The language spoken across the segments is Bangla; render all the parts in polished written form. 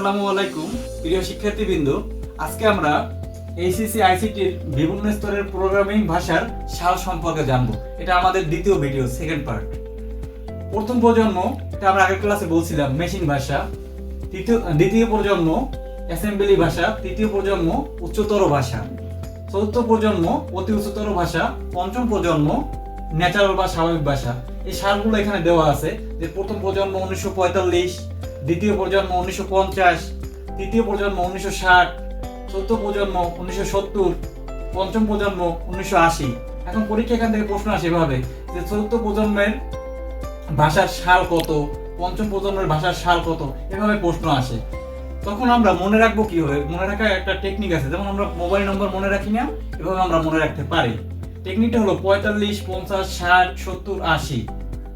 আসসালামু আলাইকুম প্রিয় শিক্ষার্থীবৃন্দ, আজকে আমরা এইচএসসি আইসিটির বিভিন্ন স্তরের প্রোগ্রামিং ভাষার সাল সম্পর্কে জানবো। এটা আমাদের দ্বিতীয় ভিডিও, সেকেন্ড পার্ট। প্রথম প্রজন্ম, এটা আমরা আগের ক্লাসে বলছিলাম, মেশিন ভাষা। দ্বিতীয় প্রজন্ম অ্যাসেম্বলি ভাষা। তৃতীয় প্রজন্ম উচ্চতর ভাষা। চতুর্থ প্রজন্ম অতি উচ্চতর ভাষা। পঞ্চম প্রজন্ম ন্যাচারাল বা স্বাভাবিক ভাষা। এই সালগুলো এখানে দেওয়া আছে যে প্রথম প্রজন্ম 1945, দ্বিতীয় প্রজন্ম 1950, তৃতীয় প্রজন্ম 1960, চতুর্থ প্রজন্ম 1970, পঞ্চম প্রজন্ম 1980। এখন পরীক্ষা এখান থেকে প্রশ্ন আসে এভাবে যে চতুর্থ প্রজন্মের ভাষার সাল কত, পঞ্চম প্রজন্মের ভাষার সাল কত, এভাবে প্রশ্ন আসে। তখন আমরা মনে রাখবো কিভাবে? মনে রাখার একটা টেকনিক আছে, যেমন আমরা মোবাইল নম্বর মনে রাখি না, এভাবে আমরা মনে রাখতে পারি। টেকনিকটা হলো 45, 50, 60, 70, 80।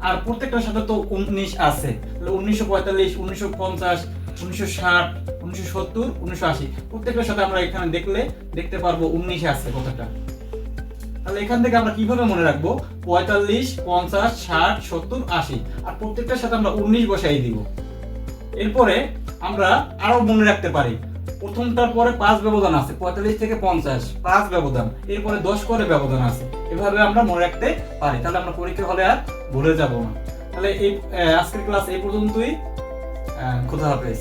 আর প্রত্যেকটার সাথে তো 19 আছে, 1945, 1950, 1960, 1970, 1980, প্রত্যেকটার সাথে আমরা এখানে দেখতে পারবো 19 আছে কতটা। তাহলে এখান থেকে আমরা কিভাবে মনে রাখবো? 45, 50, 60, 70, 80, আর প্রত্যেকটার সাথে আমরা 19 বসাই দিব। এরপরে আমরা আরো মনে রাখতে পারি, প্রথমটার পরে 5 ব্যবধান আছে, 45 থেকে 50 5 ব্যবধান, এরপরে 10 করে ব্যবধান আছে। এভাবে আমরা মনে রাখতে পারি, তাহলে আমরা পরীক্ষা হলে আর ভুলে যাব না। তাহলে এই আজকের ক্লাস এই পর্যন্তই। খোদা হাফেজ।